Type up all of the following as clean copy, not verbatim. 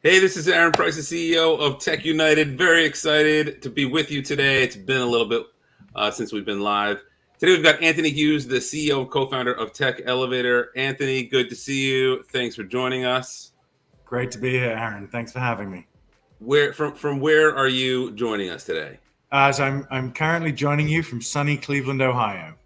Hey, this is Aaron Price, the CEO of Tech United. Very excited to be with you today. It's been a little bit since we've been live. Today we've got Anthony Hughes, the CEO and co-founder of Tech Elevator. Anthony, good to see you. Thanks for joining us. Great to be here, Aaron. Thanks for having me. From where are you joining us today? I'm currently joining you from sunny Cleveland, Ohio.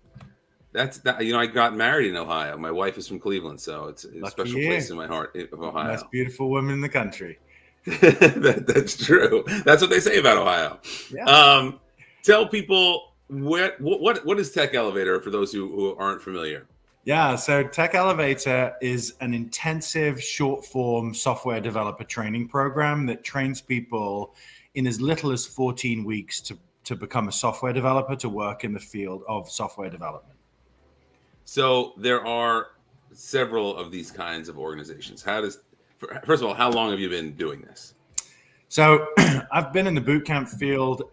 That's that. I got married in Ohio. My wife is from Cleveland, so it's a Lucky special you. place in my heart of Most Ohio. beautiful woman in the country. That's true. That's what they say about Ohio. Yeah. Um, Tell people what is Tech Elevator for those who aren't familiar. Yeah. So Tech Elevator is an intensive short form software developer training program that trains people in as little as 14 weeks to become a software developer, to work in the field of software development. So there are several of these kinds of organizations. First of all, how long have you been doing this? So I've been in the bootcamp field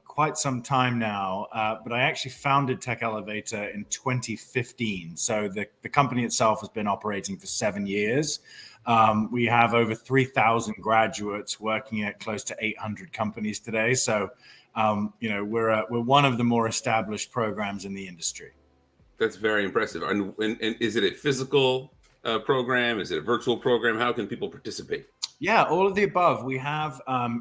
quite some time now, but I actually founded Tech Elevator in 2015. So the company itself has been operating for 7 years. We have over 3,000 graduates working at close to 800 companies today. So, we're one of the more established programs in the industry. That's very impressive. And is it a physical program? Is it a virtual program? How can people participate? Yeah, all of the above. We have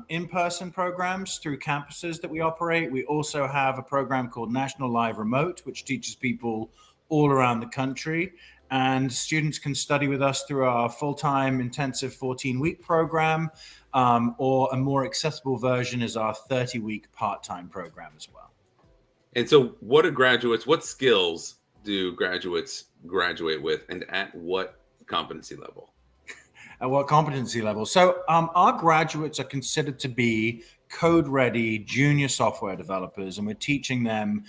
in-person programs through campuses that we operate. We also have a program called National Live Remote, which teaches people all around the country. And students can study with us through our full-time intensive 14-week program, or a more accessible version is our 30-week part-time program as well. And so, what skills do graduates graduate with, and at what competency level? At what competency level? So our graduates are considered to be code-ready junior software developers, and we're teaching them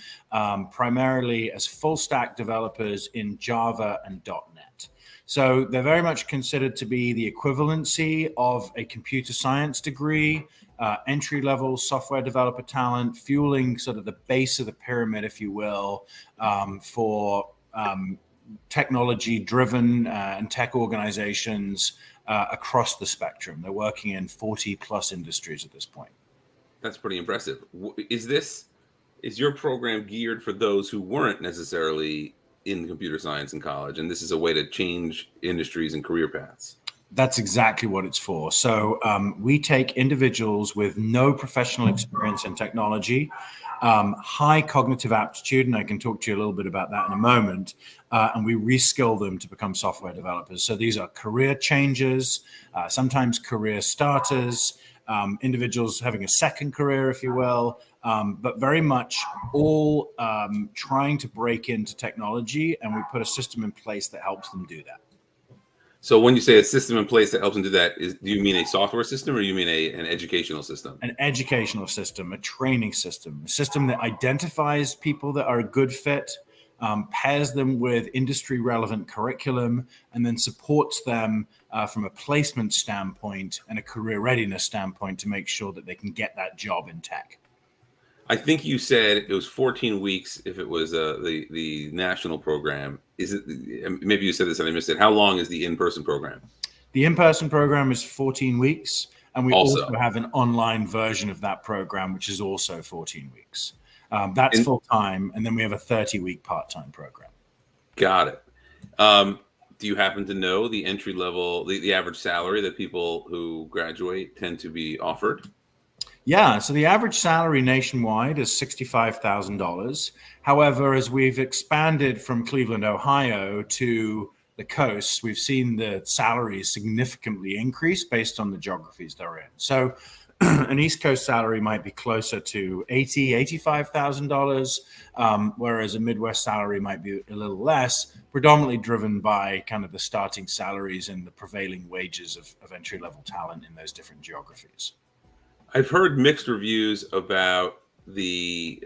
primarily as full-stack developers in Java and .NET. So they're very much considered to be the equivalency of a computer science degree, entry-level software developer talent, fueling sort of the base of the pyramid, if you will, for technology-driven and tech organizations across the spectrum. They're working in 40 plus industries at this point. That's pretty impressive. Is your program geared for those who weren't necessarily in computer science in college, and this is a way to change industries and career paths? That's exactly what it's for. So we take individuals with no professional experience in technology, high cognitive aptitude, and I can talk to you a little bit about that in a moment, and we reskill them to become software developers. So these are career changers, sometimes career starters, individuals having a second career, if you will, but very much all trying to break into technology, and we put a system in place that helps them do that. So when you say a system in place that helps them do that, do you mean a software system or you mean an educational system? An educational system, a training system, a system that identifies people that are a good fit, pairs them with industry relevant curriculum, and then supports them from a placement standpoint and a career readiness standpoint to make sure that they can get that job in tech. I think you said it was 14 weeks if it was the national program. Is it? Maybe you said this and I missed it. How long is the in-person program? The in-person program is 14 weeks, and we also Also, have an online version of that program, which is also 14 weeks. That's and full-time, and then we have a 30-week part-time program. got it. Do you happen to know the entry level, the average salary that people who graduate tend to be offered? Yeah, so the average salary nationwide is $65,000. However, as we've expanded from Cleveland, Ohio to the coast, we've seen the salaries significantly increase based on the geographies they're in. So an East Coast salary might be closer to $85,000, whereas a Midwest salary might be a little less, predominantly driven by kind of the starting salaries and the prevailing wages of entry-level talent in those different geographies. I've heard mixed reviews about the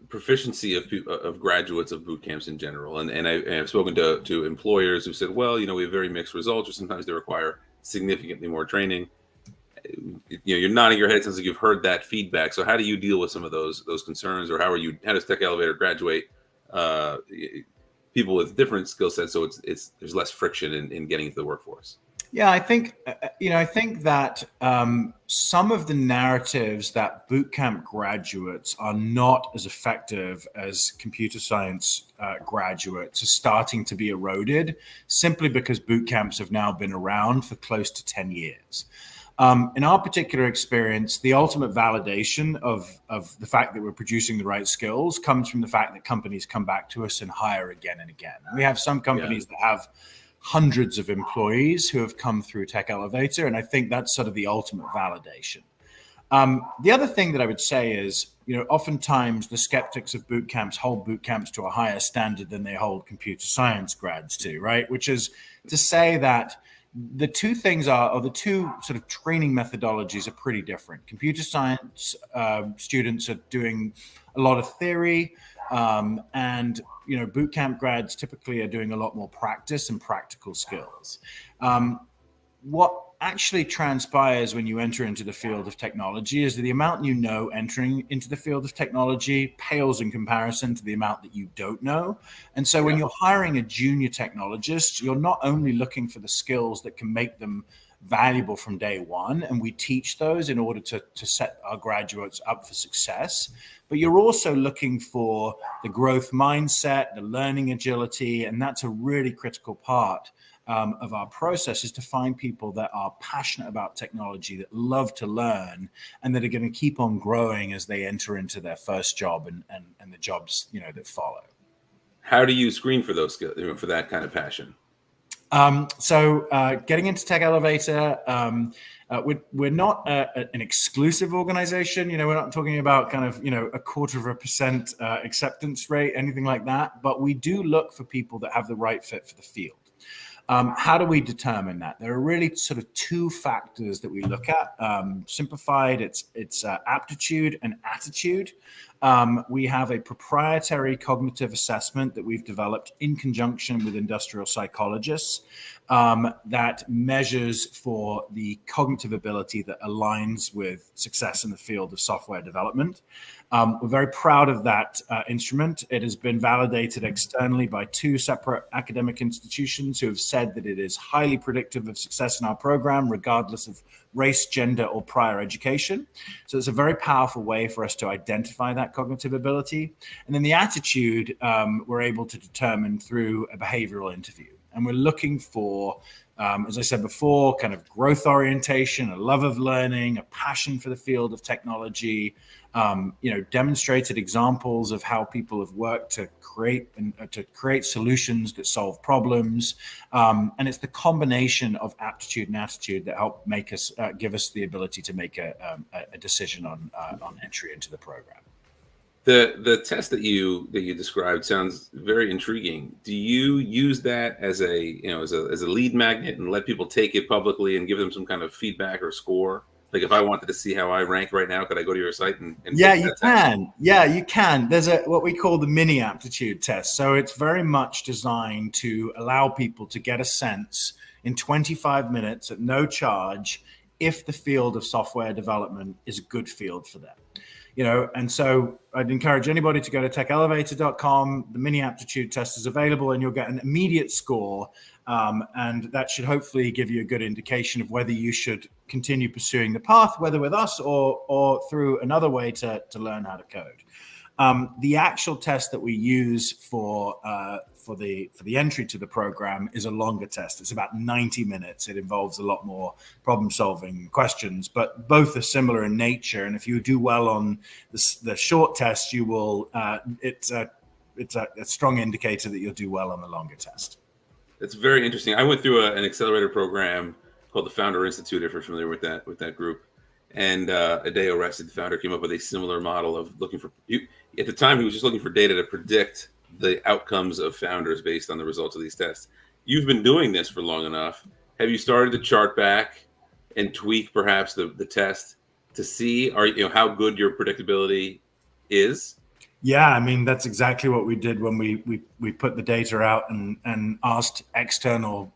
proficiency of graduates of boot camps in general, and I've spoken to employers who said, well, we have very mixed results, or sometimes they require significantly more training. You're nodding your head. It sounds like you've heard that feedback. So how do you deal with some of those concerns, or how does Tech Elevator graduate people with different skill sets so there's less friction in getting into the workforce? Yeah, I think I think that some of the narratives that bootcamp graduates are not as effective as computer science graduates are starting to be eroded, simply because bootcamps have now been around for close to 10 years. In our particular experience, the ultimate validation of the fact that we're producing the right skills comes from the fact that companies come back to us and hire again and again. We have some Yeah. companies that have hundreds of employees who have come through Tech Elevator, and I think that's sort of the ultimate validation. The other thing that I would say is, oftentimes the skeptics of boot camps hold boot camps to a higher standard than they hold computer science grads to, right? Which is to say that the two things are, or the two sort of training methodologies are pretty different. Computer science students are doing a lot of theory, and boot camp grads typically are doing a lot more practice and practical skills. What actually transpires when you enter into the field of technology is that the amount you know entering into the field of technology pales in comparison to the amount that you don't know. And so when you're hiring a junior technologist, you're not only looking for the skills that can make them valuable from day one, and we teach those in order to set our graduates up for success, but you're also looking for the growth mindset, the learning agility, and that's a really critical part of our process, is to find people that are passionate about technology, that love to learn, and that are going to keep on growing as they enter into their first job and the jobs that follow. How do you screen for those skills, for that kind of passion? So getting into Tech Elevator, we're not an exclusive organization. We're not talking about kind of 0.25% acceptance rate, anything like that. But we do look for people that have the right fit for the field. How do we determine that? There are really sort of two factors that we look at. Simplified, it's aptitude and attitude. We have a proprietary cognitive assessment that we've developed in conjunction with industrial psychologists that measures for the cognitive ability that aligns with success in the field of software development. We're very proud of that instrument. It has been validated externally by two separate academic institutions who have said that it is highly predictive of success in our program, regardless of race, gender, or prior education. So it's a very powerful way for us to identify that cognitive ability. And then the attitude we're able to determine through a behavioral interview. And we're looking for, as I said before, kind of growth orientation, a love of learning, a passion for the field of technology, demonstrated examples of how people have worked to create solutions that solve problems. And it's the combination of aptitude and attitude that help make us give us the ability to make a decision on entry into the program. The test that you described sounds very intriguing. Do you use that as a lead magnet and let people take it publicly and give them some kind of feedback or score? Like if I wanted to see how I rank right now, could I go to your site and yeah, you can. Test? Yeah, you can. There's what we call the mini aptitude test. So it's very much designed to allow people to get a sense in 25 minutes at no charge if the field of software development is a good field for them. And so I'd encourage anybody to go to techelevator.com. The mini aptitude test is available, and you'll get an immediate score. And that should hopefully give you a good indication of whether you should continue pursuing the path, whether with us or through another way to learn how to code. The actual test that we use for the entry to the program is a longer test. It's about 90 minutes. It involves a lot more problem solving questions, but both are similar in nature. And if you do well on the short test, you will. It's a strong indicator that you'll do well on the longer test. It's very interesting. I went through an accelerator program called the Founder Institute, if you're familiar with that group. And Hideo Reskilling, the founder, came up with a similar model of looking for. At the time, he was just looking for data to predict the outcomes of founders based on the results of these tests. You've been doing this for long enough. Have you started to chart back and tweak perhaps the test to see how good your predictability is? Yeah, I mean, that's exactly what we did when we put the data out and asked external,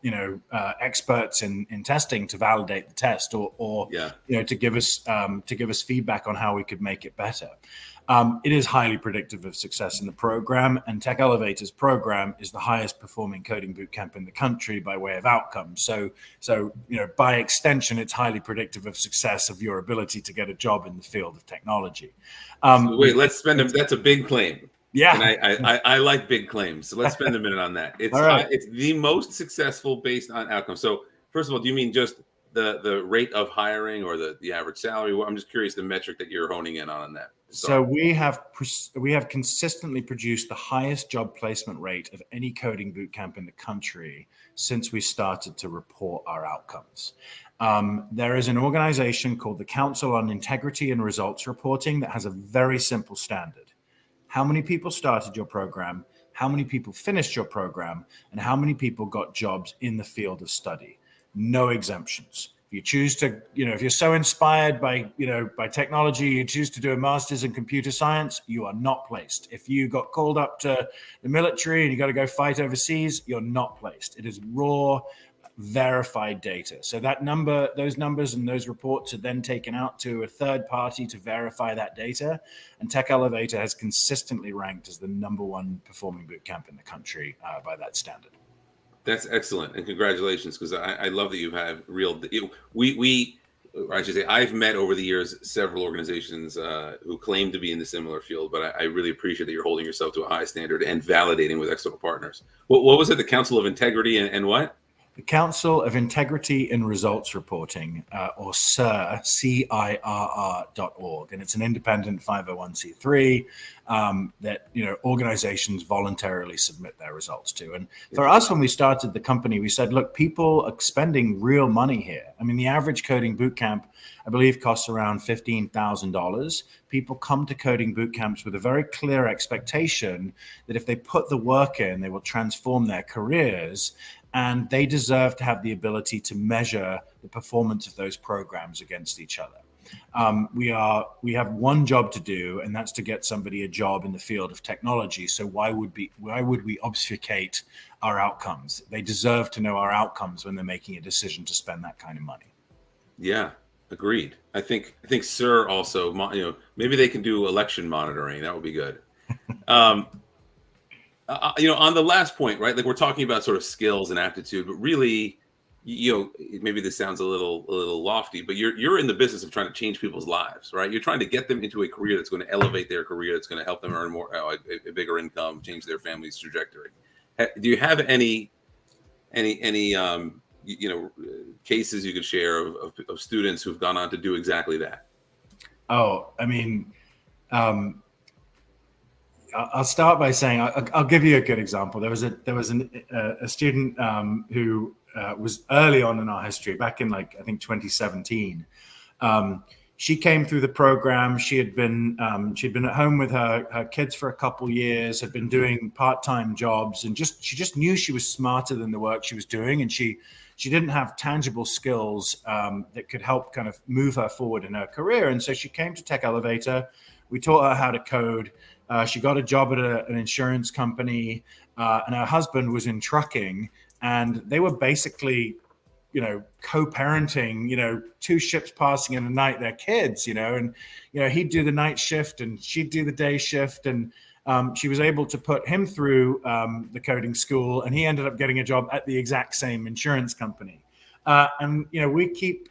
experts in testing to validate the test or to give us feedback on how we could make it better. It is highly predictive of success in the program, and Tech Elevator's program is the highest performing coding bootcamp in the country by way of outcomes. So by extension, it's highly predictive of success of your ability to get a job in the field of technology. So wait, let's spend that's a big claim. Yeah, and I like big claims, so let's spend a minute on that. It's all right. It's the most successful based on outcomes. So first of all, do you mean just the rate of hiring or the average salary? Well, I'm just curious the metric that you're honing in on that. So we have consistently produced the highest job placement rate of any coding bootcamp in the country since we started to report our outcomes. There is an organization called the Council on Integrity and Results Reporting that has a very simple standard. How many people started your program, how many people finished your program, and how many people got jobs in the field of study. No exemptions. If you choose to, if you're so inspired by technology, you choose to do a master's in computer science, you are not placed. If you got called up to the military and you got to go fight overseas, you're not placed. It is raw, verified data. So those numbers and those reports are then taken out to a third party to verify that data. And Tech Elevator has consistently ranked as the #1 performing bootcamp in the country by that standard. That's excellent, and congratulations, because I love that you have I should say, I've met over the years several organizations who claim to be in the similar field, but I really appreciate that you're holding yourself to a high standard and validating with external partners. What was it? The Council of Integrity and what? The Council of Integrity and Results Reporting, or CIRR, CIRR.org. And it's an independent 501c3 that organizations voluntarily submit their results to. And for us, when we started the company, we said, look, people are spending real money here. I mean, the average coding bootcamp, I believe, costs around $15,000. People come to coding bootcamps with a very clear expectation that if they put the work in, they will transform their careers. And they deserve to have the ability to measure the performance of those programs against each other. We have one job to do, and that's to get somebody a job in the field of technology. So why would we obfuscate our outcomes? They deserve to know our outcomes when they're making a decision to spend that kind of money. Yeah, agreed. I think Sir also, maybe they can do election monitoring. That would be good. On the last point, right? Like, we're talking about sort of skills and aptitude, but really, maybe this sounds a little lofty, but you're in the business of trying to change people's lives, right? You're trying to get them into a career that's going to elevate their career, that's going to help them earn more, a bigger income, change their family's trajectory. Do you have any cases you could share of students who've gone on to do exactly that? Oh, I mean, I'll start by saying I'll give you a good example. There was a student who was early on in our history, back in I think 2017. She came through the program. She'd been at home with her kids for a couple years, had been doing part-time jobs, and she just knew she was smarter than the work she was doing, and she didn't have tangible skills that could help kind of move her forward in her career. And so she came to Tech Elevator. We taught her how to code. She got a job at an insurance company, and her husband was in trucking, and they were basically, co-parenting, two ships passing in the night, their kids, and, he'd do the night shift and she'd do the day shift. And she was able to put him through the coding school, and he ended up getting a job at the exact same insurance company. And we keep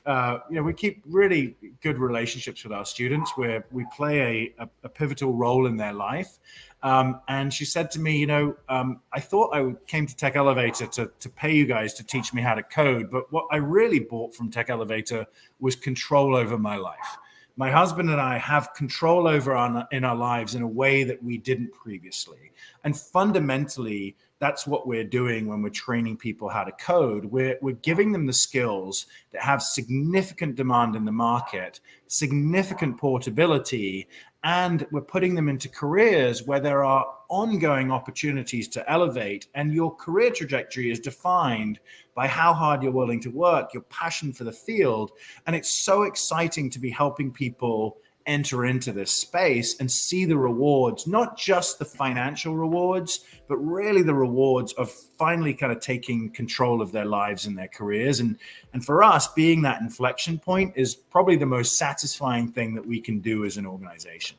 really good relationships with our students, where we play a pivotal role in their life. And she said to me, I thought I came to Tech Elevator to pay you guys to teach me how to code, but what I really bought from Tech Elevator was control over my life. My husband and I have control in our lives in a way that we didn't previously. And fundamentally, that's what we're doing when we're training people how to code. We're giving them the skills that have significant demand in the market, significant portability, and we're putting them into careers where there are ongoing opportunities to elevate, and your career trajectory is defined by how hard you're willing to work, your passion for the field. And it's so exciting to be helping people enter into this space and see the rewards, not just the financial rewards, but really the rewards of finally kind of taking control of their lives and their careers. And for us, being that inflection point is probably the most satisfying thing that we can do as an organization.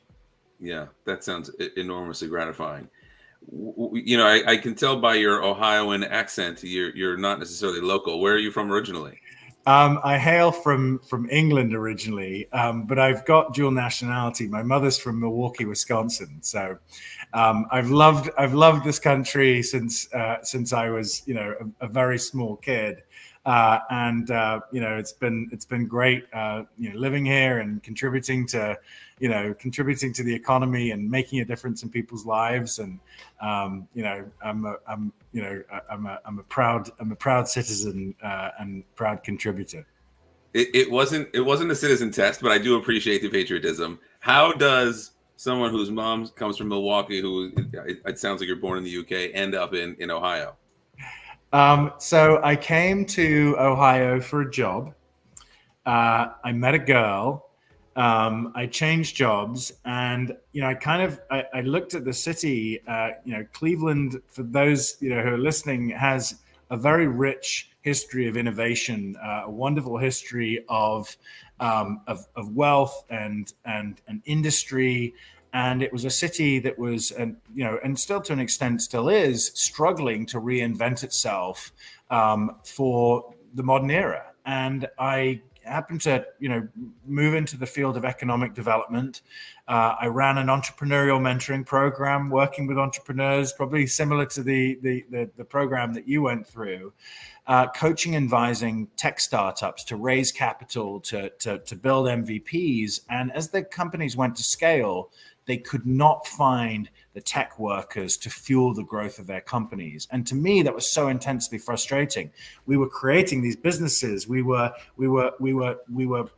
Yeah, that sounds enormously gratifying. I can tell by your Ohioan accent you're not necessarily local. Where are you from originally? I hail from England originally, but I've got dual nationality. My mother's from Milwaukee, Wisconsin, so I've loved this country since I was a very small kid, and it's been great living here and contributing to the economy and making a difference in people's lives. And I'm a proud citizen and proud contributor. It wasn't a citizen test, but I do appreciate the patriotism. How does someone whose mom comes from Milwaukee, who it sounds like you're born in the UK, end up in Ohio? So I came to Ohio for a job. I met a girl. I changed jobs, and I looked at the city. Cleveland, for those who are listening, has a very rich history of innovation, a wonderful history of wealth and industry. And it was a city that was, and still to an extent still is, struggling to reinvent itself for the modern era. And I happened to move into the field of economic development. I ran an entrepreneurial mentoring program, working with entrepreneurs, probably similar to the program that you went through, coaching and advising tech startups to raise capital to build MVPs. And as the companies went to scale, they could not find the tech workers to fuel the growth of their companies. And to me, that was so intensely frustrating. We were creating these businesses. We were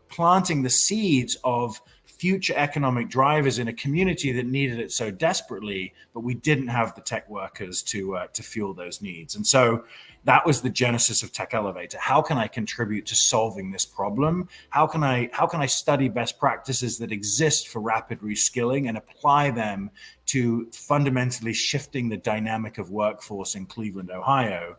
planting the seeds of future economic drivers in a community that needed it so desperately, but we didn't have the tech workers to fuel those needs. And so that was the genesis of Tech Elevator. How can I contribute to solving this problem? How can I study best practices that exist for rapid reskilling and apply them to fundamentally shifting the dynamic of workforce in Cleveland, Ohio?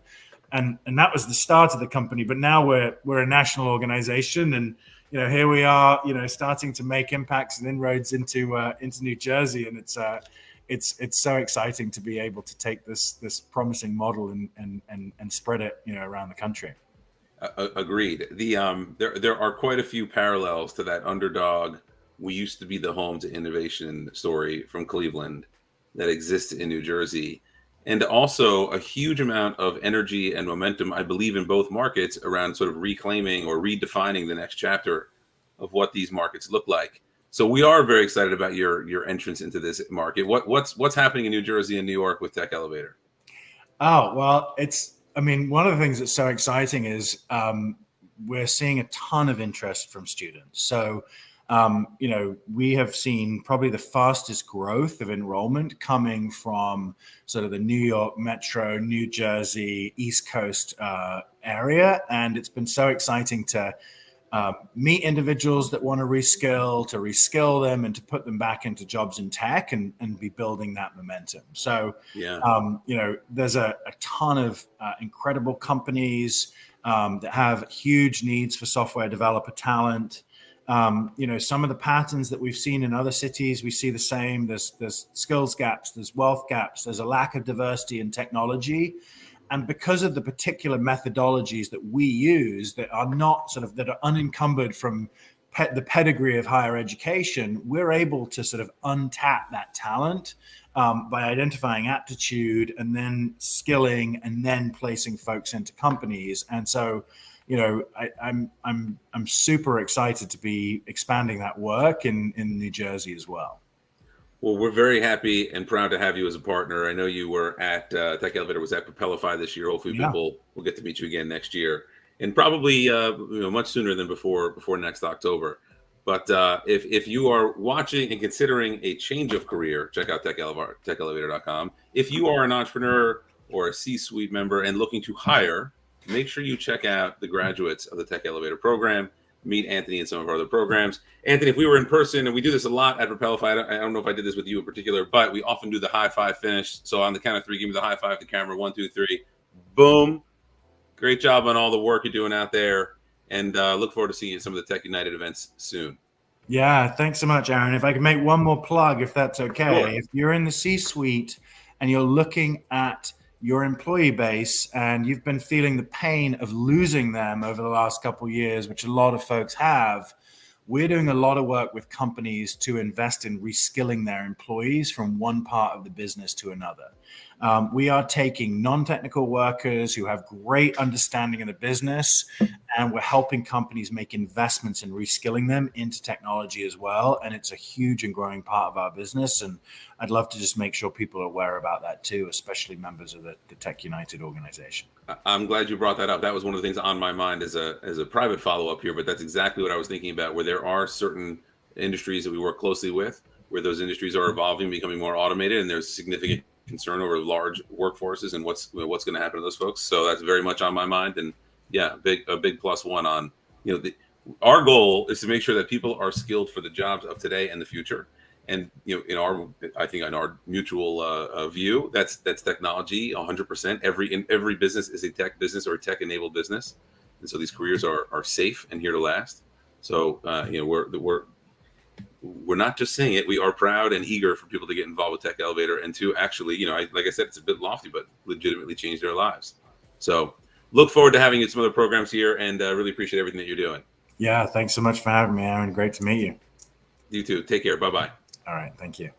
And that was the start of the company. But now we're a national organization, and here we are, starting to make impacts and inroads into New Jersey, and it's so exciting to be able to take this promising model and spread it around the country. Agreed. There are quite a few parallels to that underdog. We used to be the home to innovation story from Cleveland that exists in New Jersey, and also a huge amount of energy and momentum, I believe, in both markets around sort of reclaiming or redefining the next chapter of what these markets look like. So we are very excited about your entrance into this market. What's happening in New Jersey and New York with Tech Elevator? Oh, well, one of the things that's so exciting is we're seeing a ton of interest from students. So, we have seen probably the fastest growth of enrollment coming from sort of the New York Metro, New Jersey, East Coast area. And it's been so exciting to meet individuals that want to reskill them and to put them back into jobs in tech and be building that momentum. So, Yeah. there's a ton of incredible companies that have huge needs for software developer talent. Some of the patterns that we've seen in other cities, we see the same. There's skills gaps, there's wealth gaps, there's a lack of diversity in technology. And because of the particular methodologies that we use that are unencumbered from the pedigree of higher education, we're able to sort of untap that talent by identifying aptitude and then skilling and then placing folks into companies. And so, I'm super excited to be expanding that work in New Jersey as well. Well, we're very happy and proud to have you as a partner. I know you were at Tech Elevator was at Propelify this year. Hopefully, Yeah. people will get to meet you again next year, and probably much sooner than before next October. But if you are watching and considering a change of career, check out techelevator.com. If you are an entrepreneur or a C-suite member and looking to hire, make sure you check out the graduates of the Tech Elevator program. Meet Anthony in some of our other programs. Anthony, if we were in person, and we do this a lot at Propelify, I don't know if I did this with you in particular, but we often do the high five finish. So on the count of three, give me the high five to the camera. 1, 2, 3. Boom. Great job on all the work you're doing out there. And look forward to seeing you at some of the Tech United events soon. Yeah, thanks so much, Aaron. If I can make one more plug, if that's Sure. okay. If you're in the C-suite and you're looking at your employee base and you've been feeling the pain of losing them over the last couple of years, which a lot of folks have, we're doing a lot of work with companies to invest in reskilling their employees from one part of the business to another. We are taking non-technical workers who have great understanding of the business, and we're helping companies make investments in reskilling them into technology as well. And it's a huge and growing part of our business. And I'd love to just make sure people are aware about that too, especially members of the Tech United organization. I'm glad you brought that up. That was one of the things on my mind as a private follow up here, but that's exactly what I was thinking about. Where there are certain industries that we work closely with, where those industries are evolving, becoming more automated, and there's significant concern over large workforces and what's going to happen to those folks. So that's very much on my mind, and yeah, a big plus one on our goal is to make sure that people are skilled for the jobs of today and the future. And I think in our mutual view, that's technology 100%. Every business is a tech business or a tech enabled business, and so these careers are safe and here to last. So we're not just saying it; we are proud and eager for people to get involved with Tech Elevator and to actually, like I said, it's a bit lofty, but legitimately change their lives. So look forward to having you at some other programs here, and really appreciate everything that you're doing. Yeah, thanks so much for having me, Aaron. Great to meet you. You too. Take care. Bye bye. All right, thank you.